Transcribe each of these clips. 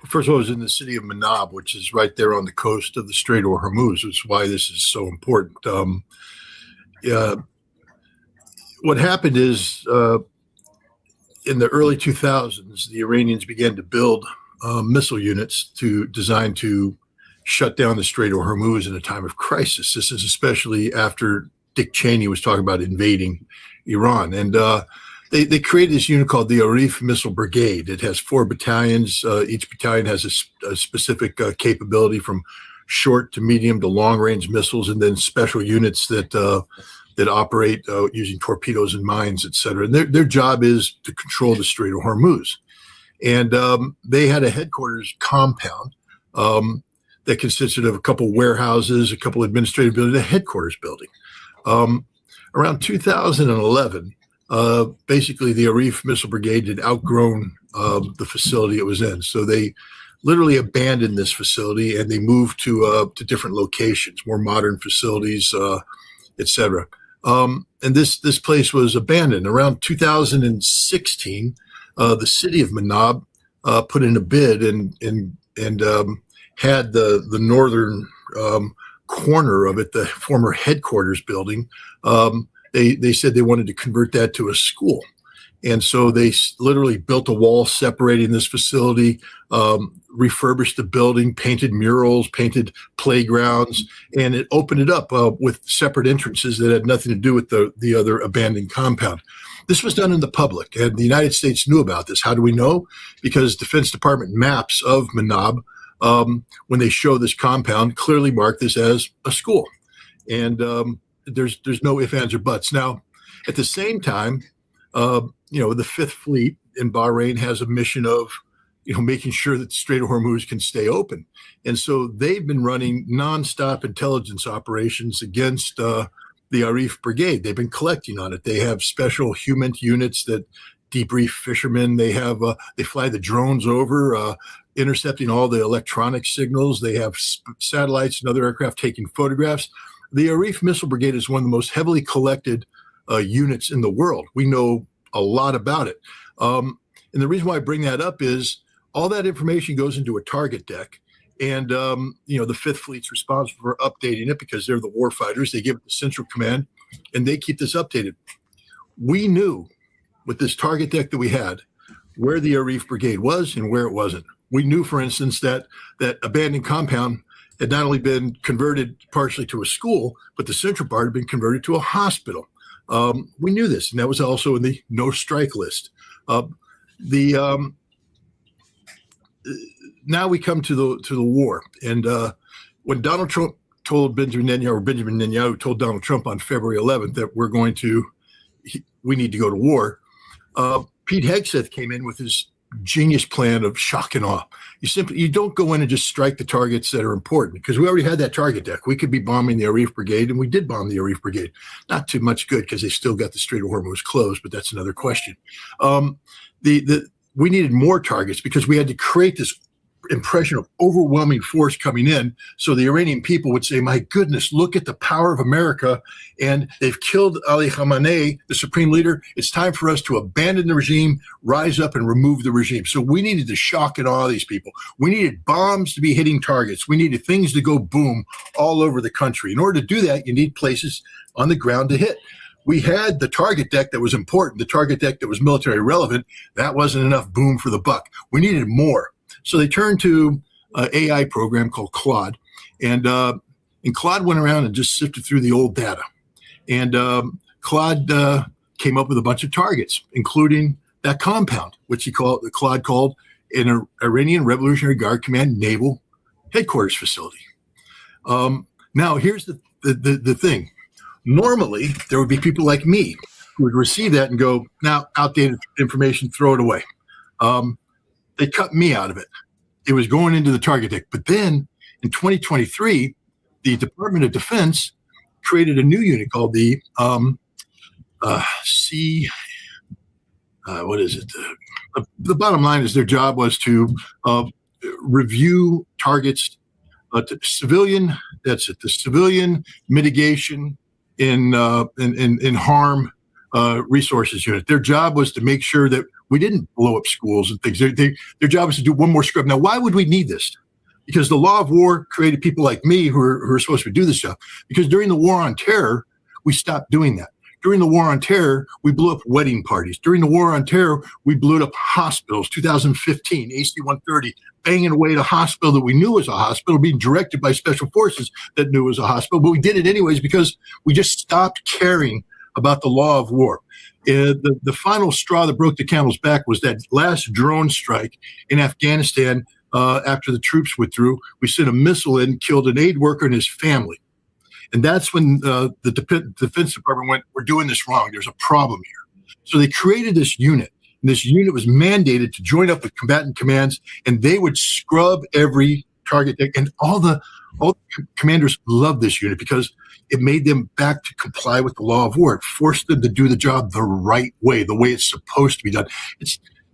First of all, it was in the city of Manab, which is right there on the coast of the Strait of Hormuz, which is why this is so important. Uh, what happened is in the early 2000s, the Iranians began to build missile units designed to shut down the Strait of Hormuz in a time of crisis. This is especially after Dick Cheney was talking about invading Iran. And they created this unit called the Arif Missile Brigade. It has 4 battalions. Each battalion has a specific capability from short to medium to long range missiles, and then special units that operate using torpedoes and mines, et cetera. And their job is to control the Strait of Hormuz. And they had a headquarters compound that consisted of a couple warehouses, a couple administrative buildings, a headquarters building. Around 2011, basically the Arif Missile Brigade had outgrown the facility it was in. So they literally abandoned this facility and they moved to different locations, more modern facilities, et cetera. And this place was abandoned. Around 2016, the city of Manab put in a bid and had the northern corner of it, the former headquarters building. They said they wanted to convert that to a school. And so they literally built a wall separating this facility, refurbished the building, painted murals, painted playgrounds, and it opened it up with separate entrances that had nothing to do with the other abandoned compound. This was done in the public, and the United States knew about this. How do we know? Because Defense Department maps of Manab, when they show this compound, clearly mark this as a school. And there's no ifs, ands, or buts. Now, at the same time, the Fifth Fleet in Bahrain has a mission of, making sure that the Strait of Hormuz can stay open. And so they've been running nonstop intelligence operations against the Arif Brigade. They've been collecting on it. They have special human units that debrief fishermen. They fly the drones over, intercepting all the electronic signals. They have satellites and other aircraft taking photographs. The Arif Missile Brigade is one of the most heavily collected units in the world. We know a lot about it. And the reason why I bring that up is all that information goes into a target deck. And, the Fifth Fleet's responsible for updating it because they're the war fighters. They give it to Central Command, and they keep this updated. We knew with this target deck that we had where the Arif Brigade was and where it wasn't. We knew, for instance, that abandoned compound had not only been converted partially to a school, but the central part had been converted to a hospital. We knew this, and that was also in the no strike list. Now we come to the war, and when Donald Trump told Benjamin Netanyahu told Donald Trump on February 11th that we need to go to war, Pete Hegseth came in with his genius plan of shock and awe. You don't go in and just strike the targets that are important, because we already had that target deck. We could be bombing the Arif Brigade, and we did bomb the Arif Brigade. Not too much good because they still got the Strait of Hormuz closed, but that's another question. We needed more targets because we had to create this impression of overwhelming force coming in, so the Iranian people would say, my goodness, look at the power of America, and they've killed Ali Khamenei, the supreme leader. It's time for us to abandon the regime, rise up and remove the regime. So we needed to shock and awe these people. We needed bombs to be hitting targets. We needed things to go boom all over the country. In order to do that, you need places on the ground to hit. We had the target deck that was important, the target deck that was military relevant. That wasn't enough boom for the buck. We needed more. So they turned to an AI program called Claude, and Claude went around and just sifted through the old data. And Claude came up with a bunch of targets, including that compound, which Claude called an Iranian Revolutionary Guard Command Naval Headquarters Facility. Now, here's the thing. Normally, there would be people like me who would receive that and go, now, outdated information, throw it away. They cut me out of it. It was going into the target deck. But then in 2023, the Department of Defense created a new unit called the the bottom line is their job was to review targets to civilian. That's it. The civilian mitigation in harm resources unit. Their job was to make sure that We didn't blow up schools and things. Their job was to do one more scrub. Now, why would we need this? Because the law of war created people like me who are supposed to do this stuff. Because during the war on terror, we stopped doing that. During the war on terror, we blew up wedding parties. During the war on terror, we blew up hospitals. 2015, AC-130, banging away at a hospital that we knew was a hospital, being directed by special forces that knew it was a hospital. But we did it anyways because we just stopped caring about the law of war. The final straw that broke the camel's back was that last drone strike in Afghanistan. After the troops withdrew, we sent a missile in, killed an aid worker and his family. And that's when the Defense Department went, we're doing this wrong. There's a problem here. So they created this unit. And this unit was mandated to join up with combatant commands, and they would scrub every target. And all the commanders loved this unit because it made them back to comply with the law of war. It forced them to do the job the right way, the way it's supposed to be done.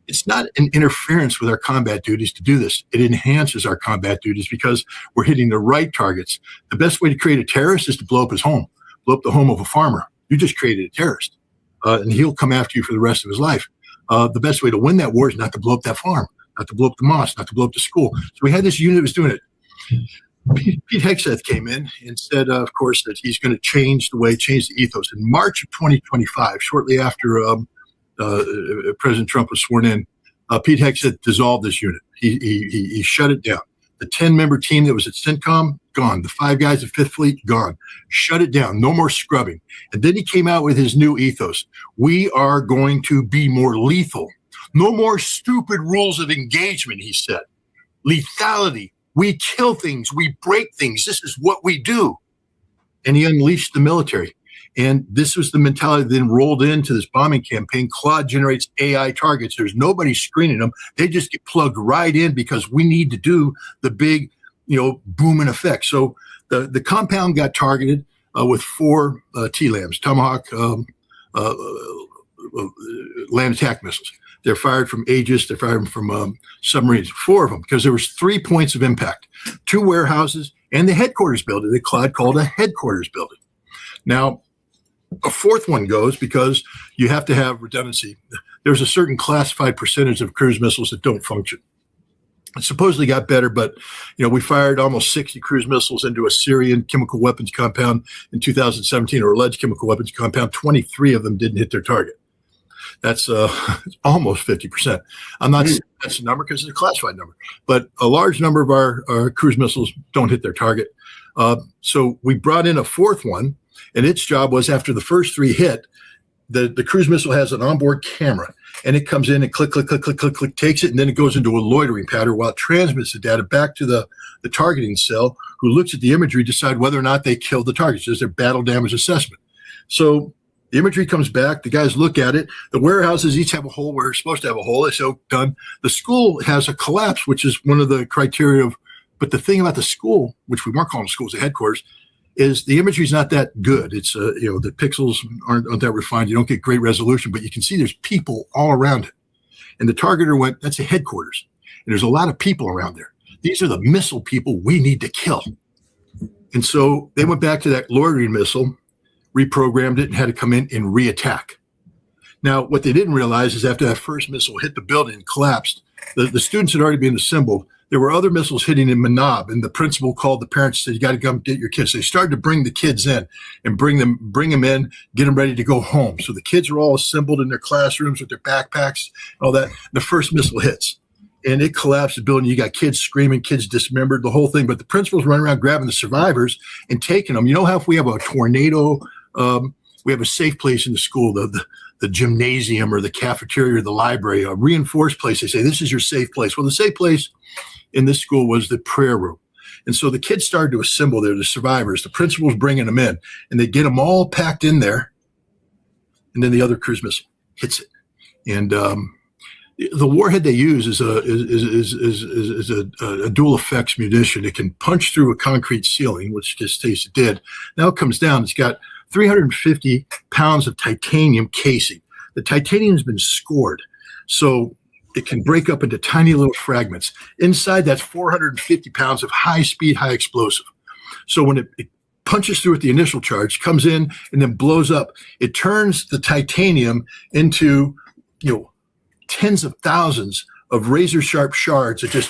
It's not an interference with our combat duties to do this. It enhances our combat duties because we're hitting the right targets. The best way to create a terrorist is to blow up his home, blow up the home of a farmer. You just created a terrorist, and he'll come after you for the rest of his life. The best way to win that war is not to blow up that farm, not to blow up the mosque, not to blow up the school. So we had this unit that was doing it. Pete Hegseth came in and said, of course, that he's going to change the ethos. In March of 2025, shortly after President Trump was sworn in, Pete Hegseth dissolved this unit. He shut it down. The 10-member team that was at CENTCOM, gone. The 5 guys at Fifth Fleet, gone. Shut it down. No more scrubbing. And then he came out with his new ethos. We are going to be more lethal. No more stupid rules of engagement, he said. Lethality. We kill things. We break things. This is what we do. And he unleashed the military. And this was the mentality that then rolled into this bombing campaign. Claude generates AI targets. There's nobody screening them. They just get plugged right in because we need to do the big, booming effect. So the compound got targeted with 4 TLAMs, Tomahawk land attack missiles. They're fired from Aegis. They're fired from submarines. 4 of them, because there was 3 points of impact: 2 warehouses and the headquarters building that Claude called a headquarters building. Now, a 4th one goes because you have to have redundancy. There's a certain classified percentage of cruise missiles that don't function. It supposedly got better, but we fired almost 60 cruise missiles into a Syrian chemical weapons compound in 2017, or alleged chemical weapons compound. 23 of them didn't hit their target. That's almost 50%. I'm not saying that's the number because it's a classified number, but a large number of our cruise missiles don't hit their target. So we brought in a 4th one. And its job was, after the first 3 hit, the cruise missile has an onboard camera, and it comes in and click, takes it, and then it goes into a loitering pattern while it transmits the data back to the targeting cell, who looks at the imagery, decide whether or not they killed the targets. There's their battle damage assessment. So the imagery comes back. The guys look at it. The warehouses each have a hole where they're supposed to have a hole. They say, oh, done. The school has a collapse, which is one of the criteria of. But the thing about the school, which we weren't calling schools, the headquarters, is the imagery is not that good. It's the pixels aren't that refined. You don't get great resolution, but you can see there's people all around it. And the targeter went, that's a headquarters. And there's a lot of people around there. These are the missile people we need to kill. And so they went back to that loitering missile, reprogrammed it, and had to come in and reattack. Now, what they didn't realize is after that first missile hit the building and collapsed, the students had already been assembled. There were other missiles hitting in Manab, and the principal called the parents and said, you got to come get your kids. So they started to bring the kids in and bring them in, get them ready to go home. So the kids were all assembled in their classrooms with their backpacks, all that. The first missile hits, and it collapsed the building. You got kids screaming, kids dismembered, the whole thing. But the principal's running around grabbing the survivors and taking them. How if we have a tornado, we have a safe place in the school, the gymnasium or the cafeteria or the library, a reinforced place. They say, this is your safe place. Well, the safe place in this school was the prayer room. And so the kids started to assemble there, the survivors. The principal's bringing them in, and they get them all packed in there. And then the other cruise missile hits it. And the warhead they use is a dual effects munition. It can punch through a concrete ceiling, which this case it did. Now it comes down. It's got 350 pounds of titanium casing. The titanium has been scored, so it can break up into tiny little fragments. Inside, that's 450 pounds of high-speed, high explosive. So when it punches through at the initial charge, comes in, and then blows up, it turns the titanium into, tens of thousands of razor sharp shards that just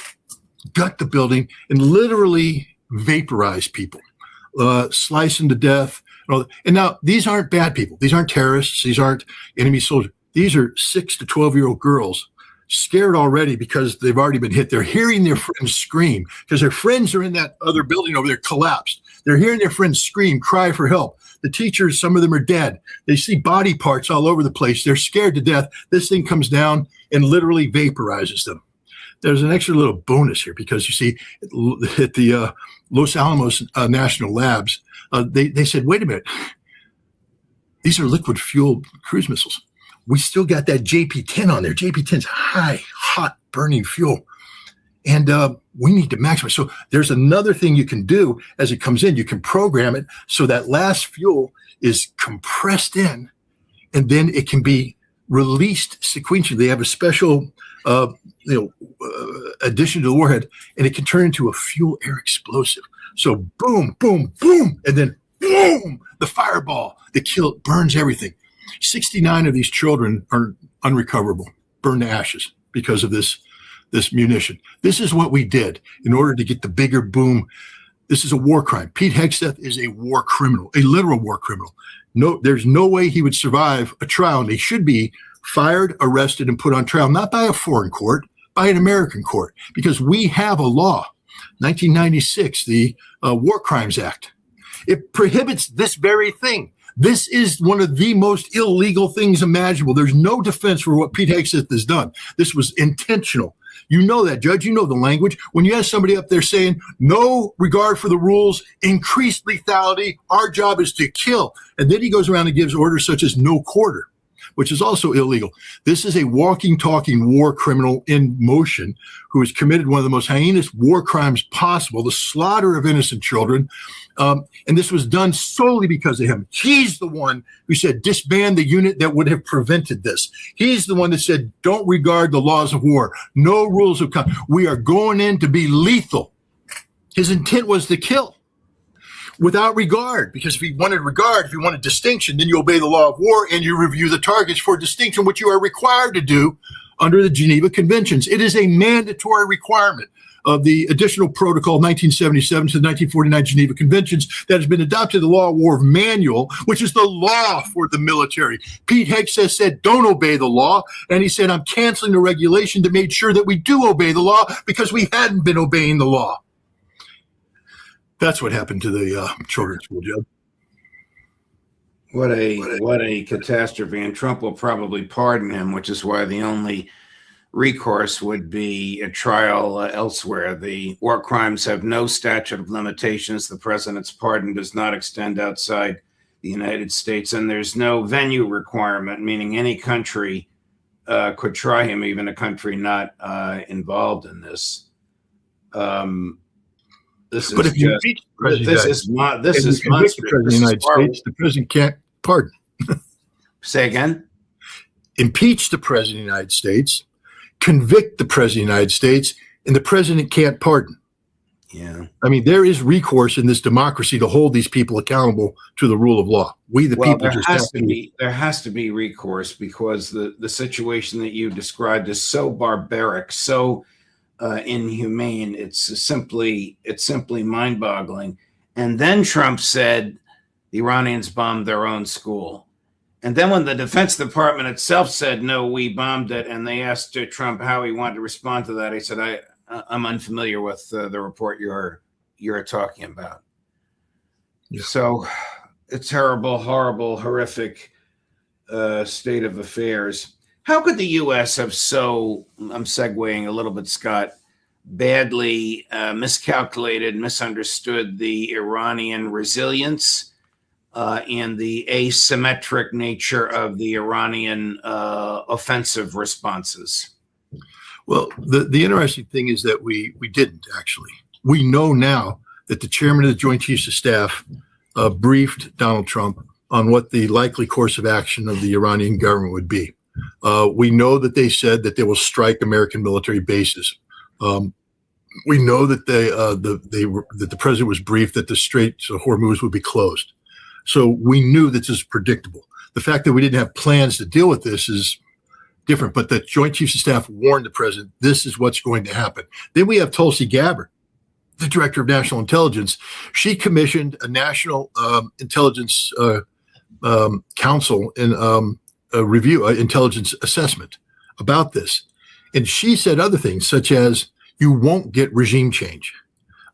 gut the building and literally vaporize people, slice them to death. And now these aren't bad people. These aren't terrorists. These aren't enemy soldiers. These are 6 to 12-year-old girls scared already because they've already been hit. They're hearing their friends scream because their friends are in that other building over there collapsed. They're hearing their friends scream, cry for help. The teachers, some of them are dead. They see body parts all over the place. They're scared to death. This thing comes down and literally vaporizes them. There's an extra little bonus here because you see at the Los Alamos National Labs, they said, wait a minute, these are liquid fueled cruise missiles. We still got that JP-10 on there. JP-10's high, hot, burning fuel. And we need to maximize. So there's another thing you can do as it comes in. You can program it so that last fuel is compressed in, and then it can be released sequentially. They have a special addition to the warhead, and it can turn into a fuel air explosive. So boom, boom, boom, and then boom, the fireball that burns everything. 69 of these children are unrecoverable, burned to ashes because of this munition. This is what we did in order to get the bigger boom. This is a war crime. Pete Hegseth is a war criminal, a literal war criminal. No, there's no way he would survive a trial, and he should be fired, arrested, and put on trial, not by a foreign court, by an American court, because we have a law, 1996, the War Crimes Act. It prohibits this very thing. This is one of the most illegal things imaginable. There's no defense for what Pete Hegseth has done. This was intentional. You know that, Judge. You know the language. When you have somebody up there saying, no regard for the rules, increased lethality, our job is to kill. And then he goes around and gives orders such as no quarter, which is also illegal. This is a walking, talking war criminal in motion who has committed one of the most heinous war crimes possible, the slaughter of innocent children. And this was done solely because of him. He's the one who said, disband the unit that would have prevented this. He's the one that said, don't regard the laws of war. No rules of conduct. We are going in to be lethal. His intent was to kill without regard, because if he wanted regard, if he wanted distinction, then you obey the law of war and you review the targets for distinction, which you are required to do under the Geneva Conventions. It is a mandatory requirement of the additional protocol 1977 to the 1949 Geneva Conventions that has been adopted, the law of war manual, which is the law for the military. Pete Hegseth said, don't obey the law. And he said, I'm canceling the regulation to make sure that we do obey the law because we hadn't been obeying the law. That's what happened to the children's school, Judge. What a catastrophe. And Trump will probably pardon him, which is why the only recourse would be a trial elsewhere. The war crimes have no statute of limitations. The president's pardon does not extend outside the United States, and there's no venue requirement, meaning any country could try him, even a country not involved in this. This but is if you impeach the president, this is monstrous. The United States, the president can't pardon. Say again? Impeach the president of the United States, convict the president of the United States, and the president can't pardon. Yeah. I mean, there is recourse in this democracy to hold these people accountable to the rule of law. We, the people, just have to there has to be recourse, because the situation that you described is so barbaric, so inhumane. It's simply mind-boggling. And then Trump said the Iranians bombed their own school. And then when the Defense Department itself said, no, we bombed it, and they asked Trump how he wanted to respond to that, he said, I'm unfamiliar with the report you're talking about. Yeah. So a terrible, horrible, horrific state of affairs. How could the U.S. have I'm segueing a little bit, Scott, badly miscalculated, misunderstood the Iranian resilience and the asymmetric nature of the Iranian offensive responses? Well, the interesting thing is that we didn't, actually. We know now that the chairman of the Joint Chiefs of Staff briefed Donald Trump on what the likely course of action of the Iranian government would be. We know that they said that they will strike American military bases. We know that that the president was briefed that the Straits of Hormuz would be closed. So we knew that this is predictable. The fact that we didn't have plans to deal with this is different. But the Joint Chiefs of Staff warned the president, this is what's going to happen. Then we have Tulsi Gabbard, the director of national intelligence. She commissioned a national intelligence council and a review, intelligence assessment about this. And she said other things, such as you won't get regime change.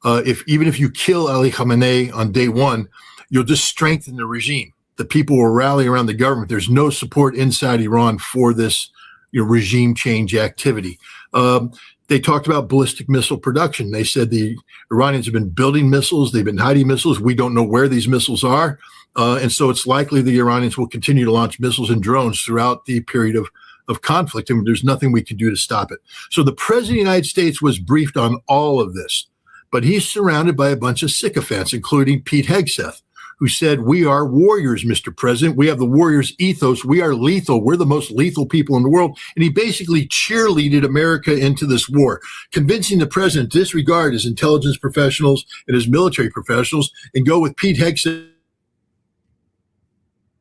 Even if you kill Ali Khamenei on day one, you'll just strengthen the regime. The people will rally around the government. There's no support inside Iran for this regime change activity. They talked about ballistic missile production. They said the Iranians have been building missiles. They've been hiding missiles. We don't know where these missiles are. And so it's likely the Iranians will continue to launch missiles and drones throughout the period of conflict. And there's nothing we can do to stop it. So the president of the United States was briefed on all of this. But he's surrounded by a bunch of sycophants, including Pete Hegseth, who said, we are warriors, Mr. President. We have the warriors ethos. We are lethal. We're the most lethal people in the world. And he basically cheerleaded America into this war, convincing the president to disregard his intelligence professionals and his military professionals and go with Pete Hegseth,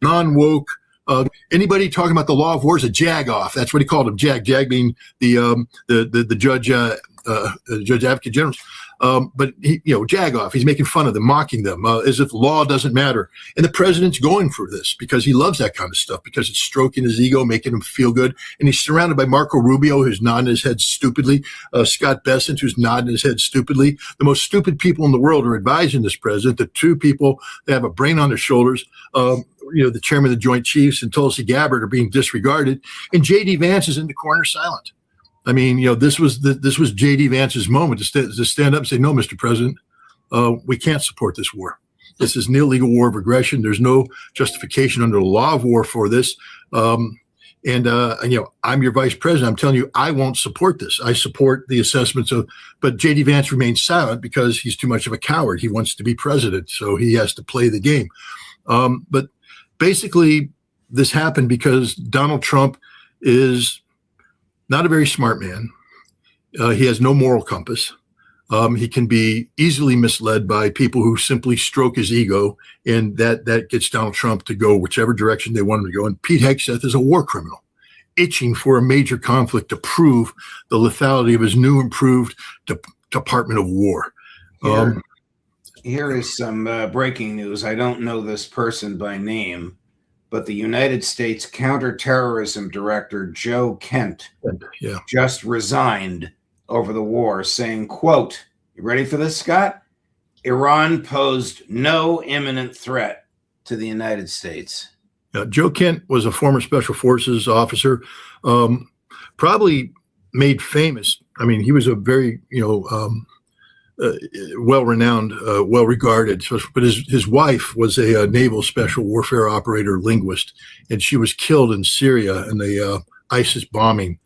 non-woke. Anybody talking about the law of war is a jag-off. That's what he called him, jag being the judge advocate general. But he, jag-off. He's making fun of them, mocking them, as if law doesn't matter. And the president's going for this because he loves that kind of stuff, because it's stroking his ego, making him feel good. And he's surrounded by Marco Rubio, who's nodding his head stupidly, Scott Bessent, who's nodding his head stupidly. The most stupid people in the world are advising this president. The two people that have a brain on their shoulders, the chairman of the Joint Chiefs and Tulsi Gabbard, are being disregarded. And J.D. Vance is in the corner silent. I mean, this was J.D. Vance's moment to stand up and say, no, Mr. President, we can't support this war. This is an illegal war of aggression. There's no justification under the law of war for this. I'm your vice president. I'm telling you, I won't support this. I support the assessments but J.D. Vance remains silent because he's too much of a coward. He wants to be president, so he has to play the game. But basically, this happened because Donald Trump is not a very smart man. He has no moral compass. He can be easily misled by people who simply stroke his ego, and that gets Donald Trump to go whichever direction they want him to go. And Pete Hegseth is a war criminal, itching for a major conflict to prove the lethality of his new improved Department of War. Here is some breaking news. I don't know this person by name, but the United States Counterterrorism Director Joe Kent just resigned over the war, saying, quote, you ready for this, Scott? Iran posed no imminent threat to the United States. Joe Kent was a former Special Forces officer, probably made famous. I mean, he was a very, well-renowned, well-regarded, but his wife was a naval special warfare operator linguist, and she was killed in Syria in the ISIS bombing.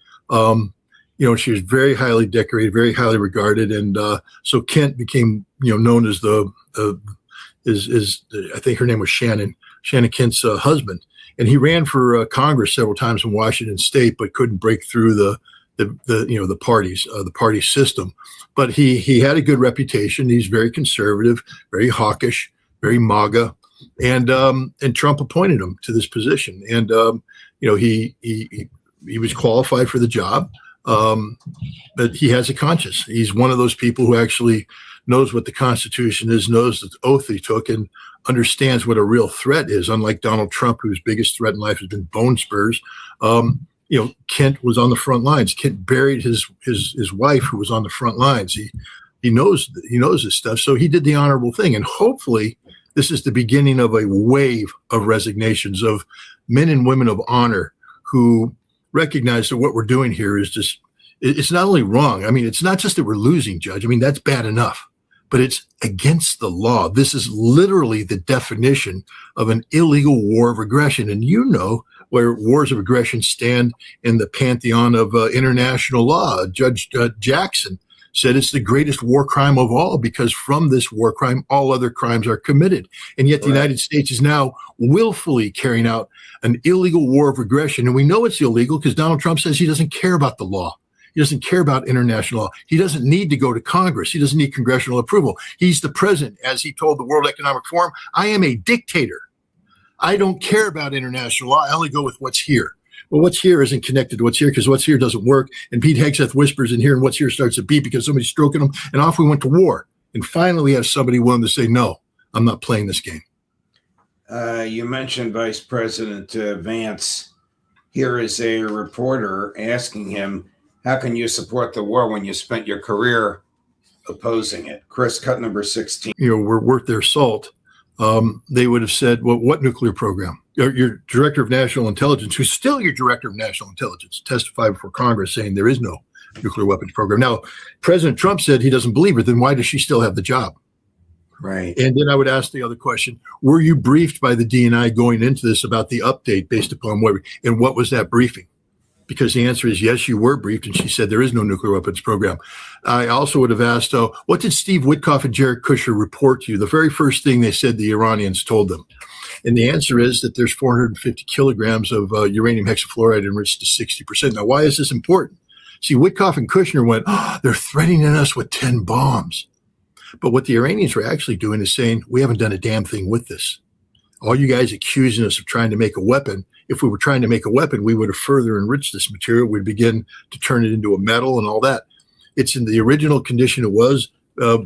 She was very highly decorated, very highly regarded, and so Kent became, known as I think her name was Shannon Kent's husband, and he ran for Congress several times in Washington State, but couldn't break through the party system. But he had a good reputation. He's very conservative, very hawkish, very MAGA, and Trump appointed him to this position. And he was qualified for the job, but he has a conscience. He's one of those people who actually knows what the Constitution is, knows the oath he took, and understands what a real threat is. Unlike Donald Trump, whose biggest threat in life has been bone spurs. Kent was on the front lines. Kent buried his wife, who was on the front lines. He knows this stuff. So he did the honorable thing. And hopefully this is the beginning of a wave of resignations of men and women of honor who recognize that what we're doing here is just, it's not only wrong. I mean, it's not just that we're losing, Judge. I mean, that's bad enough, but it's against the law. This is literally the definition of an illegal war of aggression. And where wars of aggression stand in the pantheon of international law. Judge Jackson said it's the greatest war crime of all, because from this war crime, all other crimes are committed. And yet the United States is now willfully carrying out an illegal war of aggression. And we know it's illegal because Donald Trump says he doesn't care about the law. He doesn't care about international law. He doesn't need to go to Congress. He doesn't need congressional approval. He's the president. As he told the World Economic Forum, I am a dictator. I don't care about international law. I only go with what's here. Well, what's here isn't connected to what's here because what's here doesn't work. And Pete Hegseth whispers in here, and what's here starts to beep because somebody's stroking them. And off we went to war. And finally, we have somebody willing to say, no, I'm not playing this game. You mentioned Vice President Vance. Here is a reporter asking him, how can you support the war when you spent your career opposing it? Chris, cut number 16. Were worth their salt. They would have said, well, what nuclear program? Your director of national intelligence, who's still your director of national intelligence, testified before Congress saying there is no nuclear weapons program. Now, President Trump said he doesn't believe her. Then why does she still have the job? Right. And then I would ask the other question, were you briefed by the DNI going into this about the update based upon what was that briefing? Because the answer is yes, you were briefed. And she said there is no nuclear weapons program. I also would have asked, what did Steve Witkoff and Jared Kushner report to you? The very first thing they said the Iranians told them. And the answer is that there's 450 kilograms of uranium hexafluoride enriched to 60%. Now, why is this important? See, Witkoff and Kushner went, they're threatening us with 10 bombs. But what the Iranians were actually doing is saying, we haven't done a damn thing with this. All you guys accusing us of trying to make a weapon. If we were trying to make a weapon, we would have further enriched this material. We'd begin to turn it into a metal and all that. It's in the original condition it was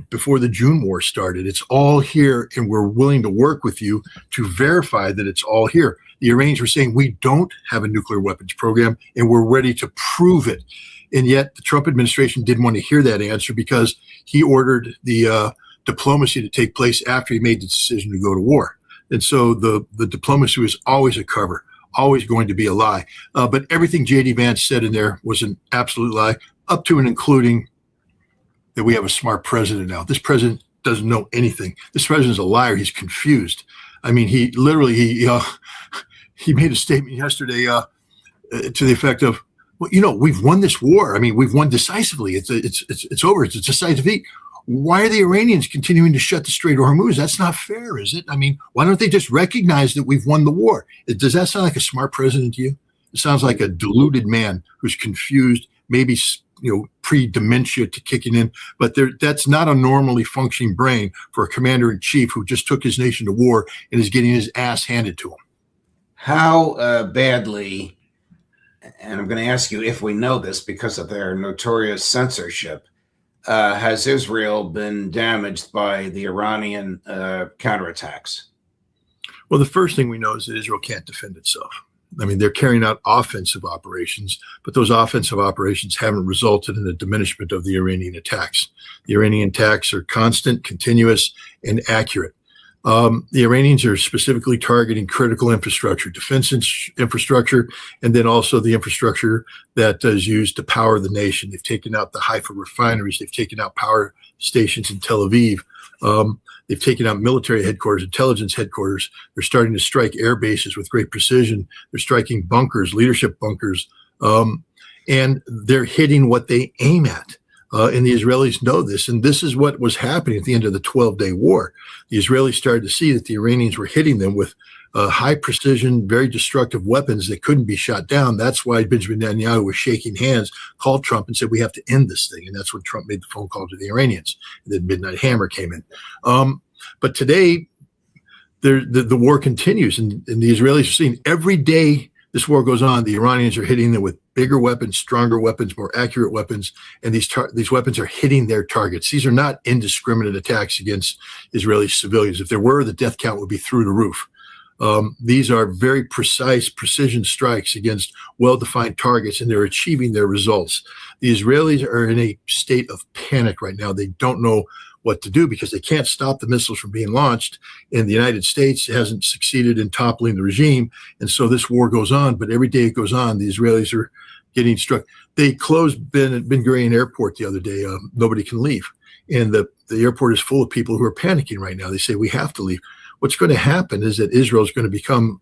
before the June War started. It's all here, and we're willing to work with you to verify that it's all here. The Iranians were saying, we don't have a nuclear weapons program, and we're ready to prove it. And yet the Trump administration didn't want to hear that answer because he ordered the diplomacy to take place after he made the decision to go to war. And so the diplomacy was always a cover, always going to be a lie. But everything J.D. Vance said in there was an absolute lie, up to and including that we have a smart president now. This president doesn't know anything. This president's a liar. He's confused. I mean, he literally, he made a statement yesterday to the effect of, well, we've won this war. I mean, we've won decisively. It's over. It's a decisive defeat. Why are the Iranians continuing to shut the Strait of Hormuz? That's not fair, is it? I mean, why don't they just recognize that we've won the war? Does that sound like a smart president to you? It sounds like a deluded man who's confused, maybe pre-dementia to kicking in. But that's not a normally functioning brain for a commander-in-chief who just took his nation to war and is getting his ass handed to him. How badly, and I'm going to ask you if we know this because of their notorious censorship, has Israel been damaged by the Iranian counterattacks? Well, the first thing we know is that Israel can't defend itself. I mean, they're carrying out offensive operations, but those offensive operations haven't resulted in a diminishment of the Iranian attacks. The Iranian attacks are constant, continuous, and accurate. The Iranians are specifically targeting critical infrastructure, defense infrastructure, and then also the infrastructure that is used to power the nation. They've taken out the Haifa refineries. They've taken out power stations in Tel Aviv. They've taken out military headquarters, intelligence headquarters. They're starting to strike air bases with great precision. They're striking bunkers, leadership bunkers, and they're hitting what they aim at. And the Israelis know this. And this is what was happening at the end of the 12-day war. The Israelis started to see that the Iranians were hitting them with high precision, very destructive weapons that couldn't be shot down. That's why Benjamin Netanyahu was shaking hands, called Trump and said, we have to end this thing. And that's when Trump made the phone call to the Iranians. And then Midnight Hammer came in. But today, the war continues. And the Israelis are seeing every day this war goes on, the Iranians are hitting them with bigger weapons, stronger weapons, more accurate weapons, and these weapons are hitting their targets. These are not indiscriminate attacks against Israeli civilians. If there were, the death count would be through the roof. These are very precise, precision strikes against well-defined targets, and they're achieving their results. The Israelis are in a state of panic right now. They don't know what to do because they can't stop the missiles from being launched, and the United States hasn't succeeded in toppling the regime. And so this war goes on, but every day it goes on, the Israelis are getting struck. They closed Ben Gurion Airport the other day. Nobody can leave. And the airport is full of people who are panicking right now. They say, we have to leave. What's going to happen is that Israel is going to become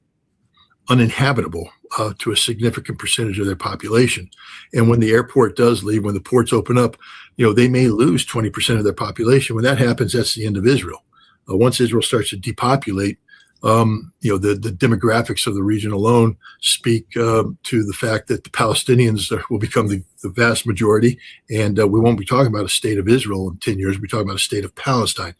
uninhabitable to a significant percentage of their population. And when the airport does leave, when the ports open up, they may lose 20% of their population. When that happens, that's the end of Israel. Once Israel starts to depopulate, The demographics of the region alone speak to the fact that the Palestinians will become the vast majority, and we won't be talking about a state of Israel in 10 years. We're talking about a state of Palestine.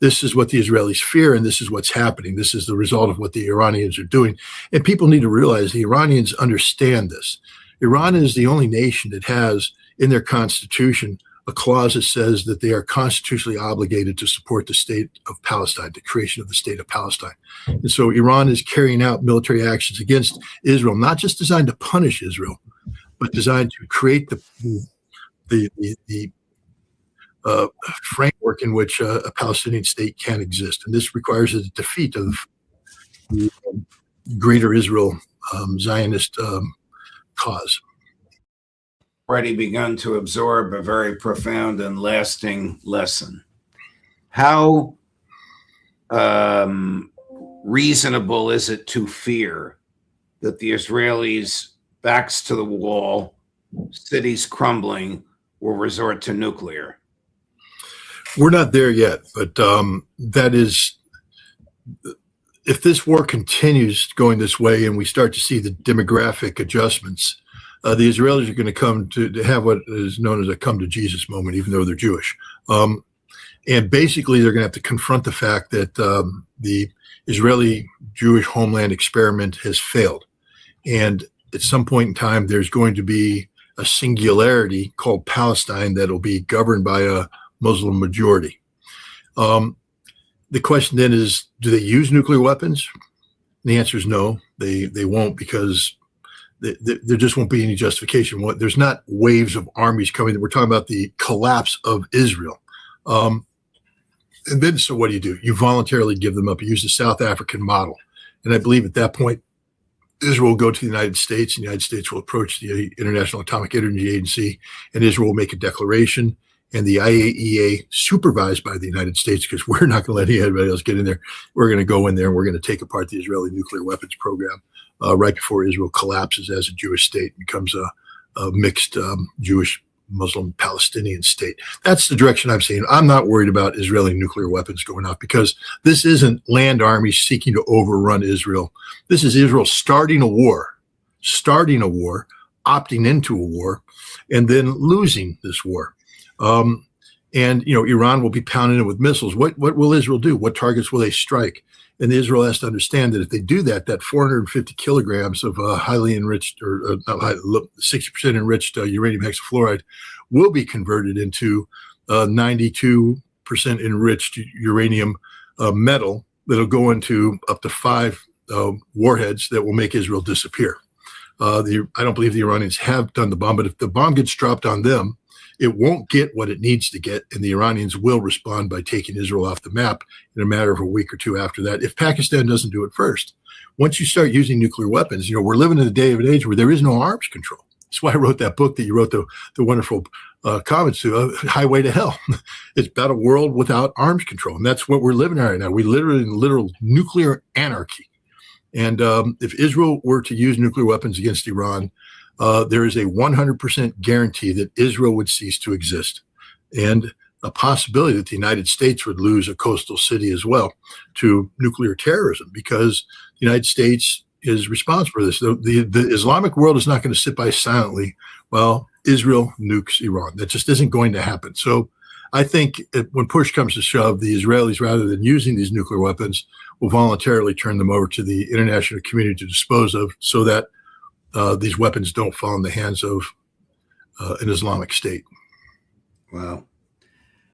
This is what the Israelis fear, and this is what's happening. This is the result of what the Iranians are doing. And people need to realize the Iranians understand this. Iran is the only nation that has in their constitution a clause that says that they are constitutionally obligated to support the state of Palestine, the creation of the state of Palestine. And so Iran is carrying out military actions against Israel, not just designed to punish Israel, but designed to create the framework in which a Palestinian state can exist. And this requires a defeat of the greater Israel Zionist cause. Already begun to absorb a very profound and lasting lesson. How reasonable is it to fear that the Israelis, backs to the wall, cities crumbling, will resort to nuclear? We're not there yet, but that is, if this war continues going this way and we start to see the demographic adjustments, the Israelis are going to come to have what is known as a come to Jesus moment, even though they're Jewish. And basically, they're going to have to confront the fact that the Israeli Jewish homeland experiment has failed. And at some point in time, there's going to be a singularity called Palestine that will be governed by a Muslim majority. The question then is, do they use nuclear weapons? And the answer is no, they won't, because there just won't be any justification. There's not waves of armies coming. We're talking about the collapse of Israel. And then, so what do? You voluntarily give them up. You use the South African model. And I believe at that point, Israel will go to the United States, and the United States will approach the International Atomic Energy Agency, and Israel will make a declaration, and the IAEA, supervised by the United States, because we're not going to let anybody else get in there, we're going to go in there and we're going to take apart the Israeli nuclear weapons program right before Israel collapses as a Jewish state and becomes a mixed Jewish, Muslim, Palestinian state. That's the direction I'm seeing. I'm not worried about Israeli nuclear weapons going off, because this isn't land armies seeking to overrun Israel. This is Israel starting a war, opting into a war, and then losing this war. And Iran will be pounding it with missiles. What will Israel do? What targets will they strike? And Israel has to understand that if they do that, that 450 kilograms of highly enriched, or 60% enriched uranium hexafluoride will be converted into 92% enriched uranium metal that'll go into up to 5 warheads that will make Israel disappear. I don't believe the Iranians have done the bomb, but if the bomb gets dropped on them, it won't get what it needs to get, and the Iranians will respond by taking Israel off the map in a matter of a week or two after that, if Pakistan doesn't do it first. Once you start using nuclear weapons, we're living in the day of an age where there is no arms control. That's why I wrote that book that you wrote the wonderful comments to, Highway to Hell. It's about a world without arms control, and that's what we're living in right now. We live in literal nuclear anarchy. And if Israel were to use nuclear weapons against Iran, there is a 100% guarantee that Israel would cease to exist, and a possibility that the United States would lose a coastal city as well to nuclear terrorism, because the United States is responsible for this. The Islamic world is not going to sit by silently while Israel nukes Iran. That just isn't going to happen. So I think when push comes to shove, the Israelis, rather than using these nuclear weapons, will voluntarily turn them over to the international community to dispose of, so that these weapons don't fall in the hands of an Islamic state. Wow.